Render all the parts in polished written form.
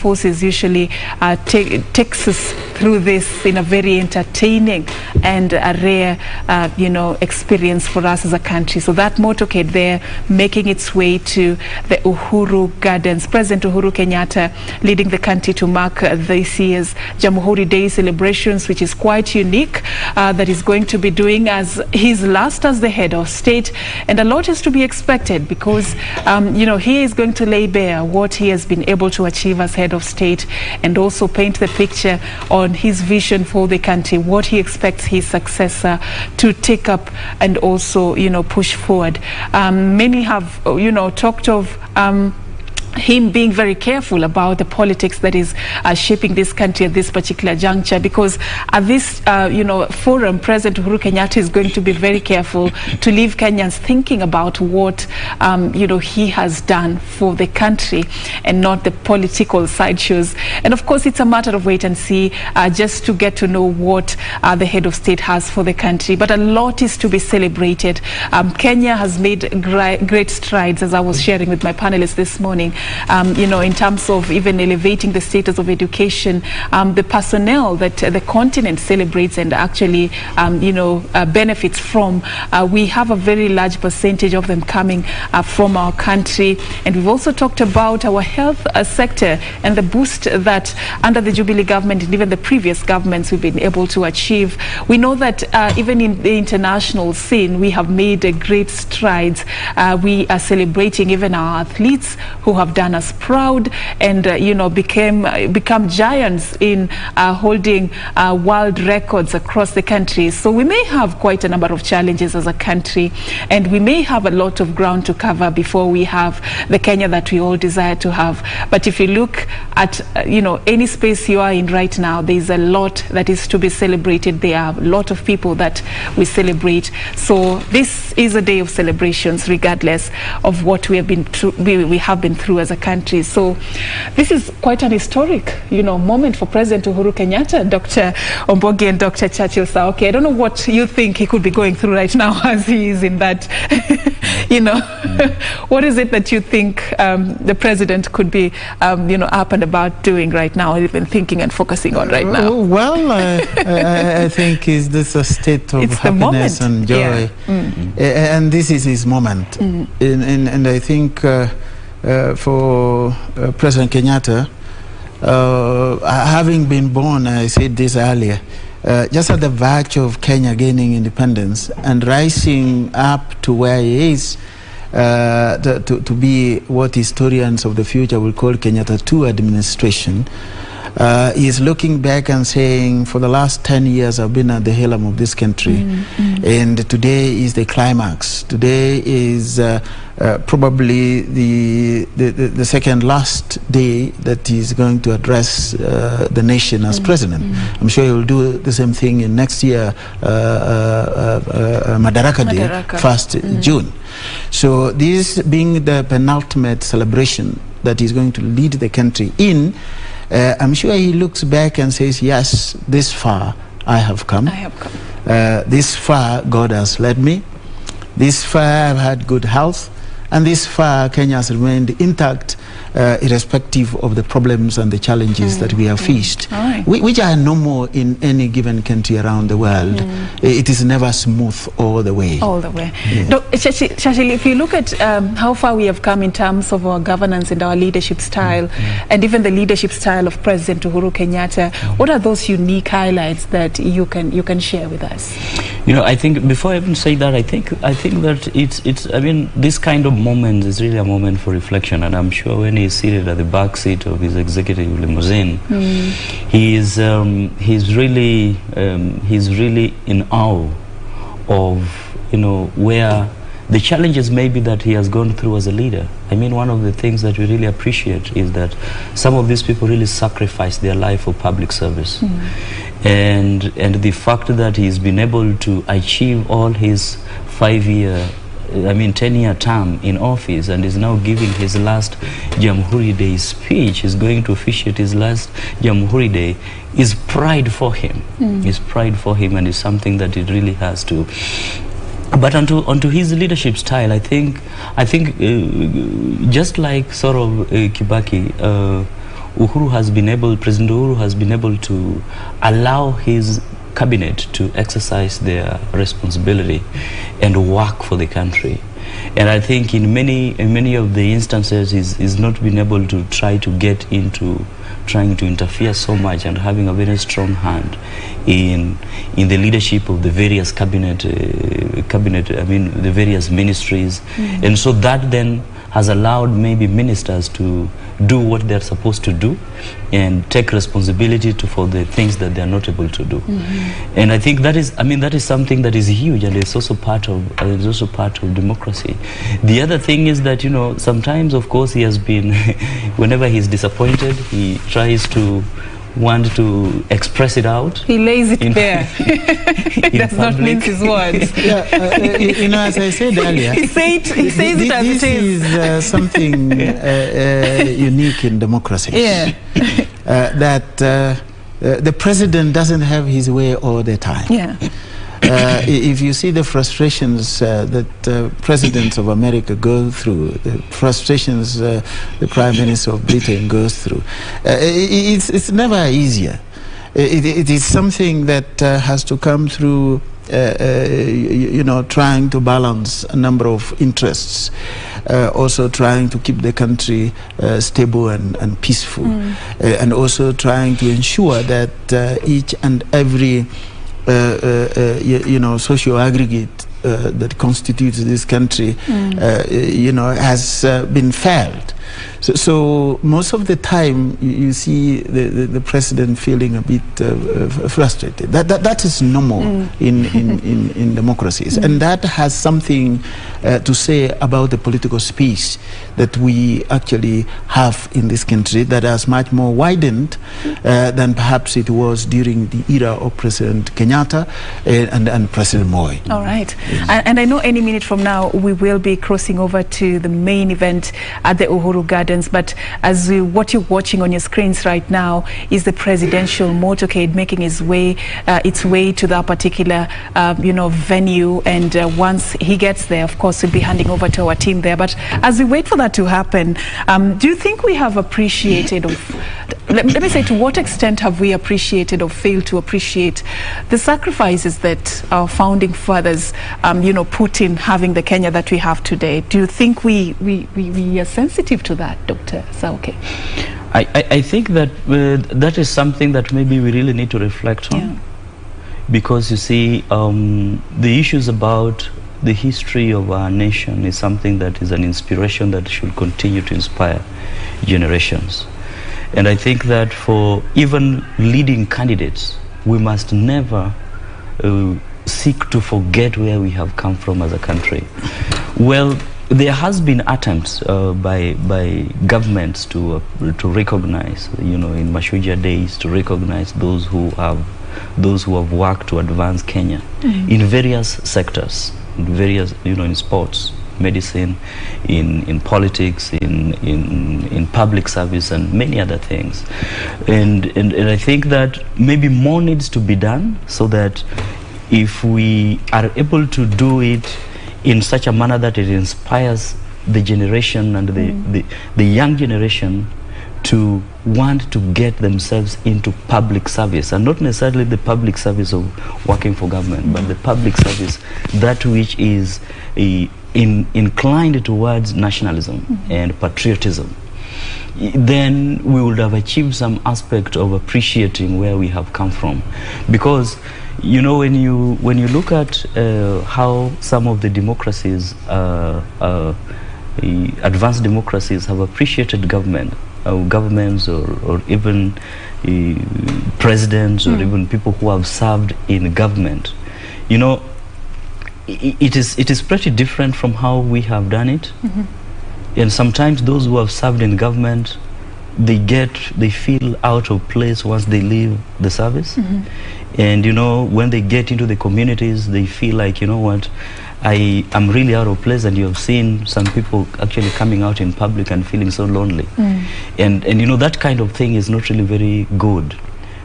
Forces usually takes us through this in a very entertaining and a rare, experience for us as a country. So that motorcade there making its way to the Uhuru Gardens. President Uhuru Kenyatta leading the country to mark this year's Jamhuri Day celebrations, which is quite unique, that he's going to be doing as his last as the head of state. And a lot is to be expected because, he is going to lay bare what he has been able to achieve as head of state and also paint the picture on his vision for the country, what he expects his successor to take up and also, push forward. Many have, talked of him being very careful about the politics that is shaping this country at this particular juncture, because at this forum, President Uhuru Kenyatta is going to be very careful to leave Kenyans thinking about what he has done for the country and not the political sideshows. And of course, it's a matter of wait and see, just to get to know what the head of state has for the country. But a lot is to be celebrated. Kenya has made great strides, as I was sharing with my panelists this morning. In terms of even elevating the status of education, the personnel that the continent celebrates and actually, benefits from. We have a very large percentage of them coming from our country. And we've also talked about our health sector and the boost that under the Jubilee government and even the previous governments we've been able to achieve. We know that even in the international scene, we have made great strides. We are celebrating even our athletes who have done us proud and become giants in holding world records across the country. So we may have quite a number of challenges as a country, and we may have a lot of ground to cover before we have the Kenya that we all desire to have. But if you look at any space you are in right now, there is a lot that is to be celebrated. There are a lot of people that we celebrate. So this is a day of celebrations, regardless of what we have been through as a country. So this is quite an historic, moment for President Uhuru Kenyatta, Dr. Ombogi and Dr. Churchill Saoki. I don't know what you think he could be going through right now as he is in that, What is it that you think the president could be, up and about doing right now, even thinking and focusing on right now? Well, I think this a state of happiness and joy. Yeah. And this is his moment. And I think for President Kenyatta, having been born, I said this earlier, just at the verge of Kenya gaining independence and rising up to where he is, to be what historians of the future will call Kenyatta II administration. He is looking back and saying, for the last 10 years I've been at the helm of this country, and today is the climax. Today is probably the second last day that he's going to address the nation as president. I'm sure he will do the same thing in next year, Madaraka Day, 1st June. So this being the penultimate celebration that he's going to lead the country in, I'm sure he looks back and says, yes, this far I have come. This far God has led me. This far I've had good health. And this far Kenya has remained intact, irrespective of the problems and the challenges that we have faced, which are normal in any given country around the world. It is never smooth all the way. All the way. Yeah. Churchill, if you look at how far we have come in terms of our governance and our leadership style, and even the leadership style of President Uhuru Kenyatta, what are those unique highlights that you can share with us? I think before I even say that, I think that this kind of moment is really a moment for reflection, and I'm sure when he's seated at the back seat of his executive limousine, he's really in awe of where the challenges maybe that he has gone through as a leader. One of the things that we really appreciate is that some of these people really sacrifice their life for public service. And the fact that he's been able to achieve all his 10-year term in office and is now giving his last Jamhuri Day speech, is going to officiate his last Jamhuri Day, is pride for him. Is pride for him, and is something that it really has to. But onto his leadership style, I think just like sort of Kibaki, President Uhuru has been able to allow his cabinet to exercise their responsibility and work for the country. And I think in many of the instances he's not been able to try to get into trying to interfere so much and having a very strong hand in the leadership of the various cabinet, the various ministries. And so that then has allowed maybe ministers to do what they're supposed to do and take responsibility for the things that they're not able to do. And I think that is something that is huge, and it's also part of democracy. The other thing is that, you know, sometimes of course he has been whenever he's disappointed, he tries to want to express it out. He lays it bare. He does not mince his words. You know, as I said earlier, he says it as it is. This is something unique in democracies. Yeah. That the president doesn't have his way all the time. Yeah. If you see the frustrations that presidents of America go through, the frustrations the Prime Minister of Britain goes through, it's never easier. It is something that has to come through, you know, trying to balance a number of interests, also trying to keep the country stable and peaceful, and also trying to ensure that each and every you know, social aggregate that constitutes this country, you know, has been failed. So most of the time you see the president feeling a bit frustrated. That is normal in democracies, and that has something to say about the political space that we actually have in this country, that has much more widened than perhaps it was during the era of President Kenyatta and President Moi. All right. And I know any minute from now we will be crossing over to the main event at the Uhuru Gardens, but as what you're watching on your screens right now is the presidential motorcade making its way to that particular you know, venue, and once he gets there, of course, we'll be handing over to our team there. But as we wait for that to happen, do you think we have appreciated, let me say, to what extent have we appreciated or failed to appreciate the sacrifices that our founding fathers you know, put in having the Kenya that we have today? Do you think we are sensitive to that, Dr. Sauke? I think that that is something that maybe we really need to reflect on. Yeah. Because you see, the issues about the history of our nation is something that is an inspiration that should continue to inspire generations. And I think that for even leading candidates, we must never seek to forget where we have come from as a country. Well, there has been attempts by governments to recognize, you know, in Mashujaa days, to recognize those who have worked to advance Kenya in various sectors, in sports, medicine, in politics, in public service, and many other things. And I think that maybe more needs to be done, so that if we are able to do it in such a manner that it inspires the generation and the young generation to want to get themselves into public service, and not necessarily the public service of working for government, but the public service that which is inclined towards nationalism and patriotism. Then we would have achieved some aspect of appreciating where we have come from. Because, you know, when you look at how some of the democracies, advanced democracies, have appreciated governments or even presidents or even people who have served in government, you know, it is pretty different from how we have done it. And sometimes those who have served in government, they feel out of place once they leave the service. And, you know, when they get into the communities, they feel like, you know what, I am really out of place. And you have seen some people actually coming out in public and feeling so lonely. And you know, that kind of thing is not really very good.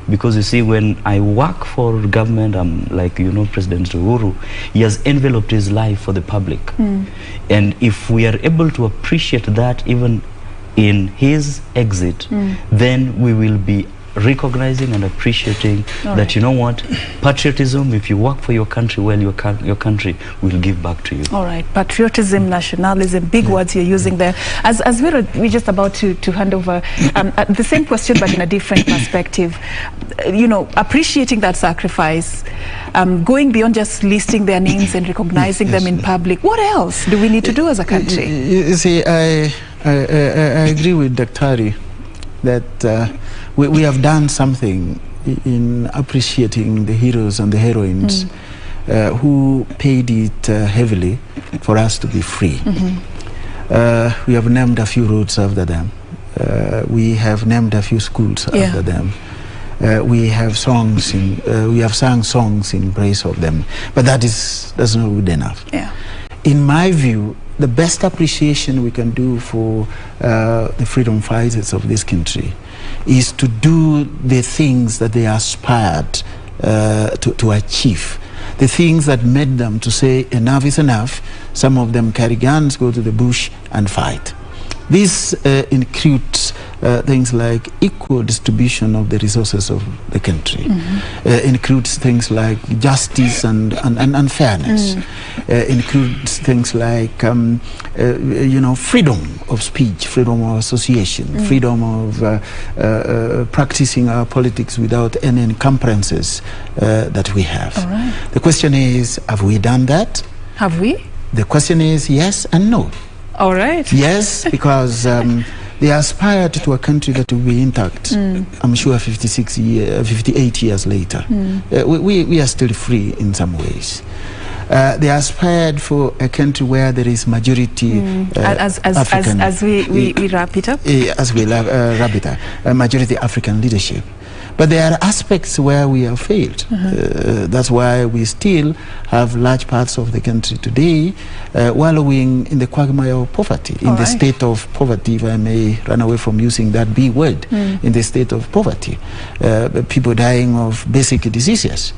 Because you see, when I work for government, I'm like, you know, President Uhuru, he has enveloped his life for the public. And if we are able to appreciate that even in his exit, then we will be recognizing and appreciating that, you know what, patriotism, if you work for your country well, your country will give back to you. All right, patriotism, nationalism, big words you're using there. As we're just about to hand over, the same question but in a different perspective, you know, appreciating that sacrifice, going beyond just listing their names and recognizing them in public, what else do we need to do as a country? You see, I agree with Dr. that we have done something in appreciating the heroes and the heroines who paid it heavily for us to be free. We have named a few roads after them. We have named a few schools after them. We have songs we have sung songs in praise of them, but that's not good enough. In my view, the best appreciation we can do for the freedom fighters of this country is to do the things that they aspired to achieve, the things that made them to say enough is enough. Some of them carry guns, go to the bush and fight. This includes things like equal distribution of the resources of the country, includes things like justice and fairness, includes things like you know, freedom of speech, freedom of association, freedom of practicing our politics without any encumbrances that we have. The question is, have we done that? Have we? The question is yes and no. All right. Yes, because they aspired to a country that will be intact. I'm sure 58 years later. We are still free in some ways. They aspired for a country where there is majority African. As we wrap it up? As we wrap it up, majority African leadership. But there are aspects where we have failed. That's why we still have large parts of the country today wallowing in the quagmire of poverty, in the state of poverty, if I may run away from using that B word, in the state of poverty. People dying of basic diseases.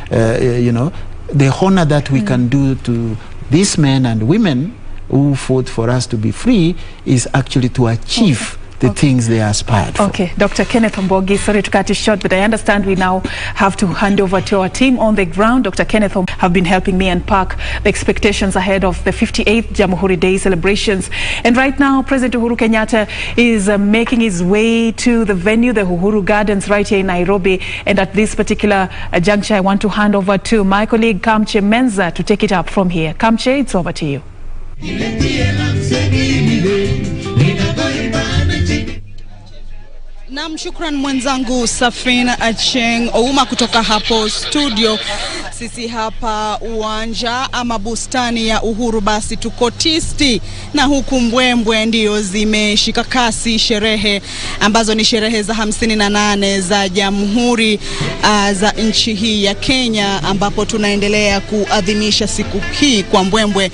You know, the honor that we can do to these men and women who fought for us to be free is actually to achieve the things they aspired for. Okay, Dr. Kenneth Ombogi, sorry to cut you short, but I understand we now have to hand over to our team on the ground. Dr. Kenneth have been helping me unpack the expectations ahead of the 58th Jamhuri Day celebrations. And right now, President Uhuru Kenyatta is making his way to the venue, the Uhuru Gardens, right here in Nairobi. And at this particular juncture, I want to hand over to my colleague Kamche Menza to take it up from here. Kamche, it's over to you. Naam, shukran mwenzangu Safina Acheng Ouma kutoka hapo studio. Sisi hapa uwanja ama bustani ya Uhuru, basi tuko tisti na huku mbwembwe ndio zimeshika kasi sherehe ambazo ni sherehe za 58 za Jamhuri za nchi hii ya Kenya, ambapo tunaendelea kuadhimisha siku hii kwa mbwembwe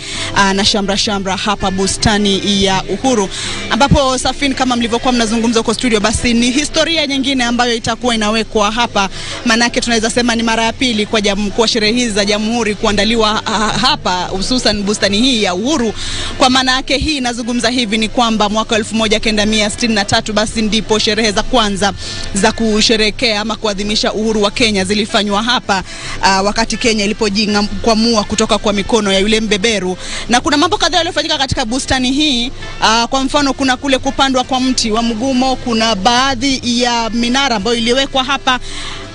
na shamra hapa bustani ya Uhuru, ambapo Safin, kama mlivyokuwa mnazungumza kwa studio, basi ni historia nyingine ambayo itakuwa inawekwa hapa. Manake tunaweza sema ni mara ya pili kwa sherehe hizi za Jamhuri kuandaliwa hapa, hususan bustani hii ya Uhuru. Kwa maana yake hii inazungumza hivi ni kwamba mwaka 1963 basi ndipo sherehe za kwanza za kusherehekea ama kuadhimisha uhuru wa Kenya zilifanywa hapa, wakati Kenya ilipojikwamua kutoka kwa mikono ya yule mbeberu. Na kuna mambo kadhaa yaliyofanyika katika bustani hii. Kwa mfano, kuna kule kupandwa kwa mti wa mgumo, kuna baadhi ya minara ambayo iliwekwa hapa.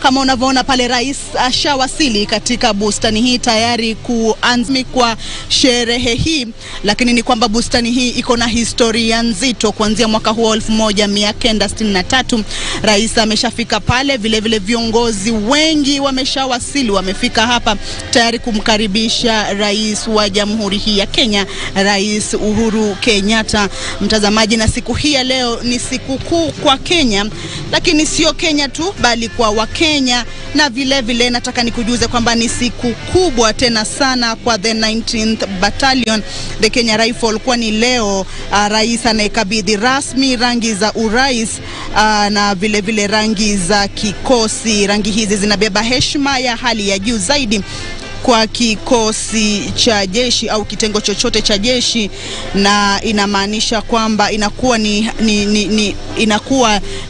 Kama unavyoona pale, rais ashawasili katika bustani hii tayari kuanza kwa sherehe hii. Lakini ni kwamba bustani hii iko na historia nzito. Kuanzia mwaka huo 1963 rais ameshafika pale, vile viongozi wengi wameshawasili, wamefika hapa tayari kumkaribisha rais wa Jamhuri hii ya Kenya, Rais Uhuru Kenyatta. Mtazamaji, na siku hii ya leo ni siku kuu kwa Kenya, lakini sio Kenya tu bali kwa Wakenya. Na vile nataka nikujuze kwamba ni siku kubwa tena sana kwa the 19th Battalion, the Kenya Rifle, kwa ni leo rais anayekabidhi rasmi rangi za urais na vile rangi za kikosi. Rangi hizi zinabeba heshima ya hali ya juu zaidi kwa kikosi cha jeshi au kitengo chochote cha jeshi, na inamaanisha kwamba inakuwa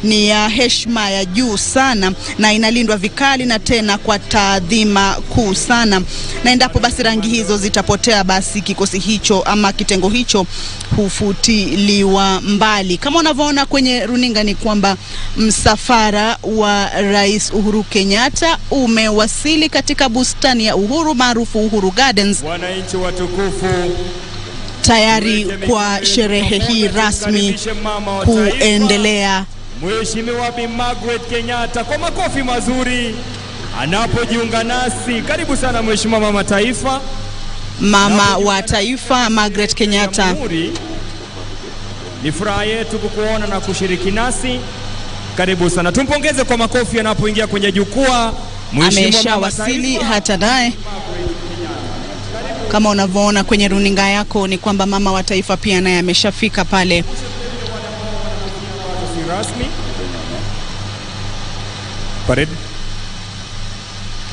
ni ya heshima ya juu sana, na inalindwa vikali na tena kwa taadhima kuu sana. Na endapo basi rangi hizo zitapotea, basi kikosi hicho ama kitengo hicho hufutiliwa mbali. Kama unavyoona kwenye runinga ni kwamba msafara wa Rais Uhuru Kenyatta umewasili katika bustani ya Uhuru maarufu Uhuru Gardens, wananchi watukufu, tayari kwa sherehe hii rasmi kuendelea. Mheshimiwa Bi Margaret Kenyatta kwa makofi mazuri anapojiunga nasi. Karibu sana Mheshimiwa Mama Taifa. Mama wa Taifa Margaret Kenyatta, ni furaha yetu kukuona na kushiriki nasi. Karibu sana. Tumpongeze kwa makofi anapoingia kwenye jukwaa. Ameshawasili hata naye. Kama unavyoona kwenye runinga yako ni kwamba Mama wa Taifa pia naye ameshafika pale. Rasmi. Parade.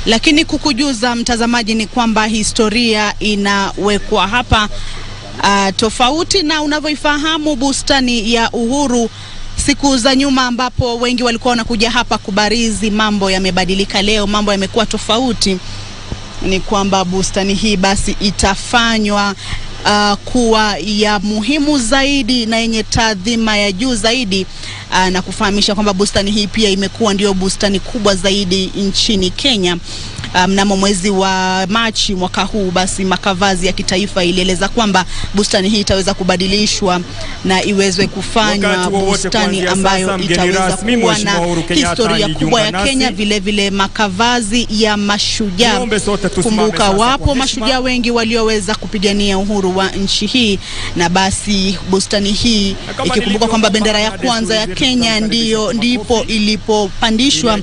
Lakini kukujuza mtazamaji ni kwamba historia inawekwa hapa tofauti na unavyoifahamu bustani ya Uhuru siku za nyuma, ambapo wengi walikuwa wanakuja hapa kubarizi. Mambo yamebadilika leo, mambo yamekuwa tofauti. Ni kwamba bustani hii basi itafanywa kuwa ya muhimu zaidi na yenye taadhima ya juu zaidi, na kufahamisha kwamba bustani hii pia imekuwa ndio bustani kubwa zaidi nchini Kenya. Mnamo mwezi wa Machi mwaka huu, basi makavazi ya kitaifa ilieleza kwamba bustani hii itaweza kubadilishwa na iwezwe kufanywa bustani ambayo itaweza kuwa na historia kubwa ya Kenya. Vile vile makavazi ya mashujaa. Kumbuka wapo mashujaa wengi walioweza kupigania uhuru wa nchi hii, na basi bustani hii ikikumbuka kwamba bendera ya kwanza ya Kenya ndipo ilipopandishwa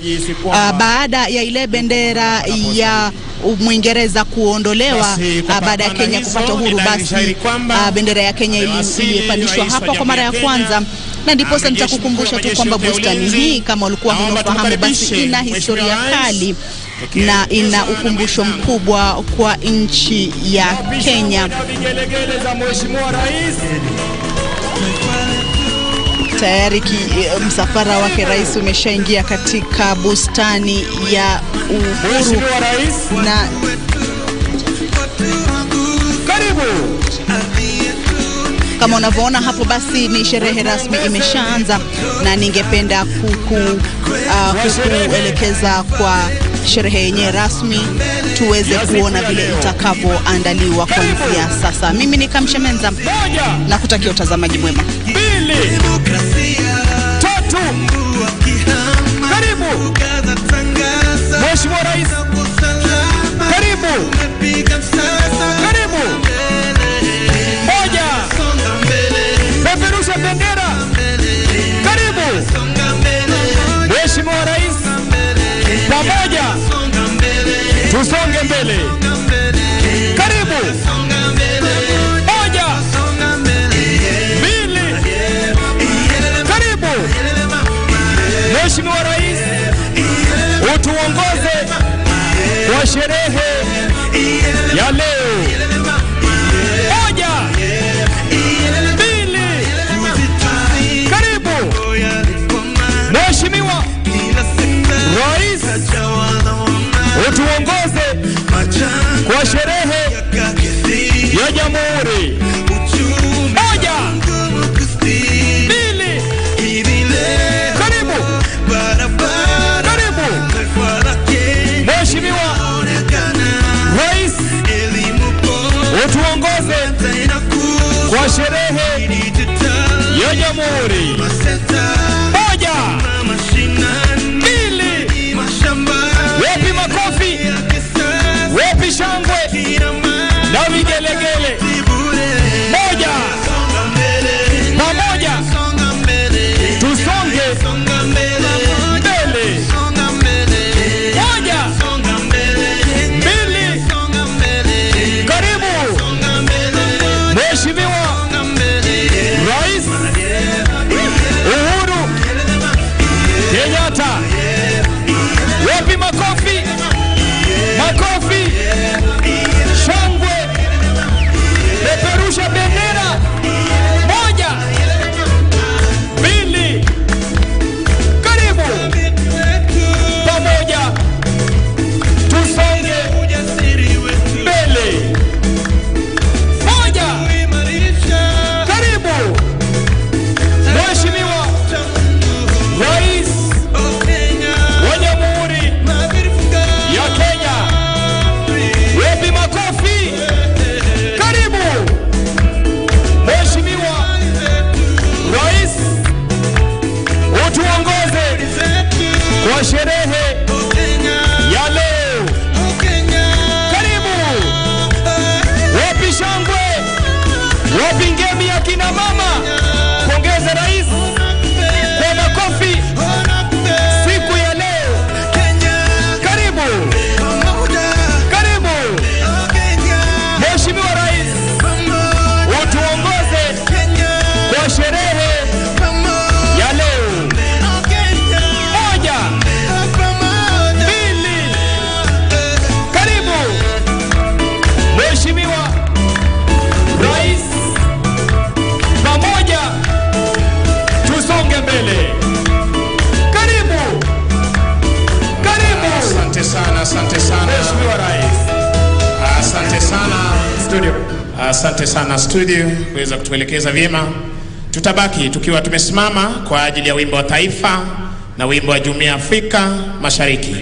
baada ya ile bendera ya Mwingereza kuondolewa baada ya Kenya kupata uhuru. Basi bendera ya Kenya ilipandishwa hapa kwa mara ya kwanza, na ndipo sasa nitakukumbusha tu kwamba bustani hii kama ulikuwa hunafahamu, basi ina historia kali na ina ukumbusho mkubwa kwa nchi ya Kenya. Tayari msafara wake rais umeshaingia katika bustani ya Uhuru, na karibu. Kama unavyoona hapo, basi ni sherehe rasmi imeshaanza, na ningependa kukuelekeza kwa sherehe yenyewe rasmi tuweze kuona vile itakavyoandaliwa kuanzia sasa. Mimi ni Kamshemenza na kutakia utazamaji mwema. 2 3 karibu. Mheshimiwa Rais, karibu. Karibu. 1, peperusha bendera. Karibu. Mheshimiwa Rais, pamoja tusonge mbele. Karibu. 1, 2, karibu. Mheshimiwa Rais, utuongoze kwa sherehe ya leo. 1, 2, karibu. Mheshimiwa Rais, utuongoze kwa sherehe ya Jamhuri. 1, 2, karibu. Karibu. Mheshimiwa Rais, utuongoze kwa sherehe ya Jamhuri. 1, 2, wapi makofi, wapi shangwe na vigelegele. kwa sherehe ya leo. Karibu. Wapi shangwe? Wapi ngemi ya kina mama? Pongeza rais kwa makofi siku ya leo. Karibu. Karibu. Mheshimiwa Rais, utuongoze kwa sherehe ya leo. Moja, mbili, karibu. Mheshimiwa Rais, pamoja tusonge mbele. Karibu. Karibu. Asante sana, asante sana. Mheshimiwa Rais. Asante sana studio. Asante sana studio kuweza kutuelekeza vyema. Tutabaki tukiwa tumesimama kwa ajili ya wimbo wa taifa na wimbo wa Jumuiya ya Afrika Mashariki.